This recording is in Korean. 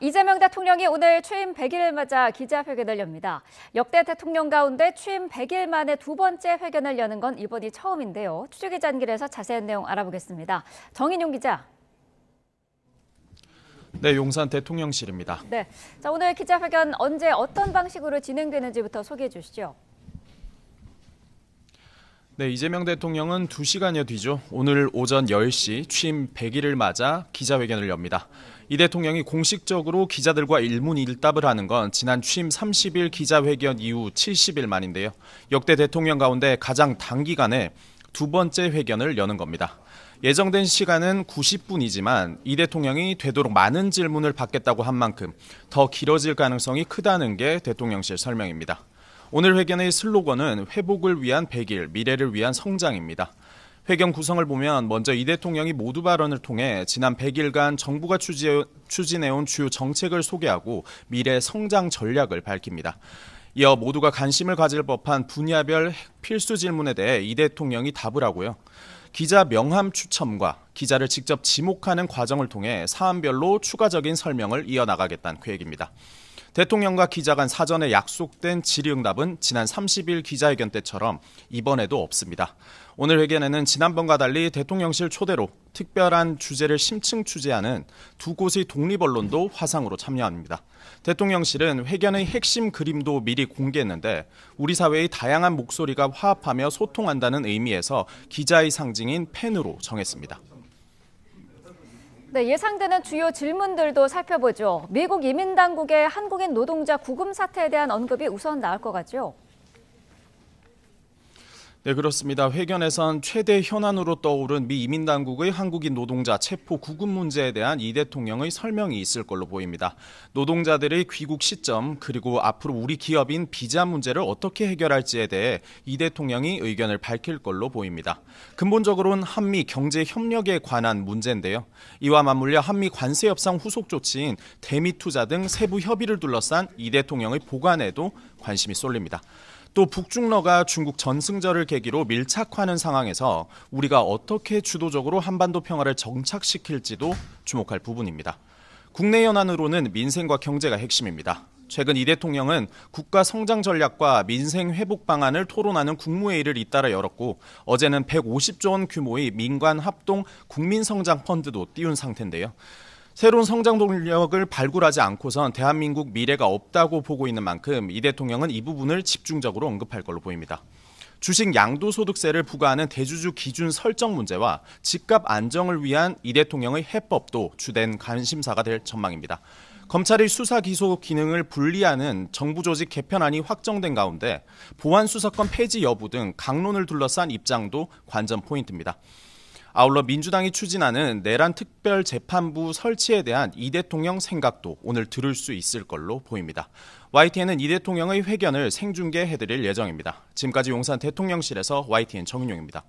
이재명 대통령이 오늘 취임 100일을 맞아 기자회견을 엽니다. 역대 대통령 가운데 취임 100일 만에 두 번째 회견을 여는 건 이번이 처음인데요. 취재기 잔길에서 자세한 내용 알아보겠습니다. 정인용 기자. 네, 용산 대통령실입니다. 네, 자, 오늘 기자회견 언제 어떤 방식으로 진행되는지부터 소개해 주시죠. 네, 이재명 대통령은 2시간여 뒤죠. 오늘 오전 10시 취임 100일을 맞아 기자회견을 엽니다. 이 대통령이 공식적으로 기자들과 일문일답을 하는 건 지난 취임 30일 기자회견 이후 70일 만인데요. 역대 대통령 가운데 가장 단기간에 두 번째 회견을 여는 겁니다. 예정된 시간은 90분이지만 이 대통령이 되도록 많은 질문을 받겠다고 한 만큼 더 길어질 가능성이 크다는 게 대통령실 설명입니다. 오늘 회견의 슬로건은 회복을 위한 100일, 미래를 위한 성장입니다. 회견 구성을 보면 먼저 이 대통령이 모두 발언을 통해 지난 100일간 정부가 추진해온 주요 정책을 소개하고 미래 성장 전략을 밝힙니다. 이어 모두가 관심을 가질 법한 분야별 필수 질문에 대해 이 대통령이 답을 하고요. 기자 명함 추첨과 기자를 직접 지목하는 과정을 통해 사안별로 추가적인 설명을 이어나가겠다는 계획입니다. 대통령과 기자 간 사전에 약속된 질의응답은 지난 30일 기자회견 때처럼 이번에도 없습니다. 오늘 회견에는 지난번과 달리 대통령실 초대로 특별한 주제를 심층 취재하는 두 곳의 독립언론도 화상으로 참여합니다. 대통령실은 회견의 핵심 그림도 미리 공개했는데 우리 사회의 다양한 목소리가 화합하며 소통한다는 의미에서 기자의 상징인 펜으로 정했습니다. 네, 예상되는 주요 질문들도 살펴보죠. 미국 이민당국의 한국인 노동자 구금 사태에 대한 언급이 우선 나올 것 같죠? 네, 그렇습니다. 회견에선 최대 현안으로 떠오른 미 이민당국의 한국인 노동자 체포 구금 문제에 대한 이 대통령의 설명이 있을 걸로 보입니다. 노동자들의 귀국 시점 그리고 앞으로 우리 기업인 비자 문제를 어떻게 해결할지에 대해 이 대통령이 의견을 밝힐 걸로 보입니다. 근본적으로는 한미 경제 협력에 관한 문제인데요. 이와 맞물려 한미 관세 협상 후속 조치인 대미 투자 등 세부 협의를 둘러싼 이 대통령의 보관에도 관심이 쏠립니다. 또 북중러가 중국 전승절을 계기로 밀착하는 상황에서 우리가 어떻게 주도적으로 한반도 평화를 정착시킬지도 주목할 부분입니다. 국내 현안으로는 민생과 경제가 핵심입니다. 최근 이 대통령은 국가 성장 전략과 민생 회복 방안을 토론하는 국무회의를 잇따라 열었고 어제는 150조 원 규모의 민관 합동 국민성장 펀드도 띄운 상태인데요. 새로운 성장 동력을 발굴하지 않고선 대한민국 미래가 없다고 보고 있는 만큼 이 대통령은 이 부분을 집중적으로 언급할 걸로 보입니다. 주식 양도소득세를 부과하는 대주주 기준 설정 문제와 집값 안정을 위한 이 대통령의 해법도 주된 관심사가 될 전망입니다. 검찰의 수사 기소 기능을 분리하는 정부 조직 개편안이 확정된 가운데 보안 수사권 폐지 여부 등 강론을 둘러싼 입장도 관전 포인트입니다. 아울러 민주당이 추진하는 내란 특별재판부 설치에 대한 이 대통령 생각도 오늘 들을 수 있을 걸로 보입니다. YTN은 이 대통령의 회견을 생중계해드릴 예정입니다. 지금까지 용산 대통령실에서 YTN 정인용입니다.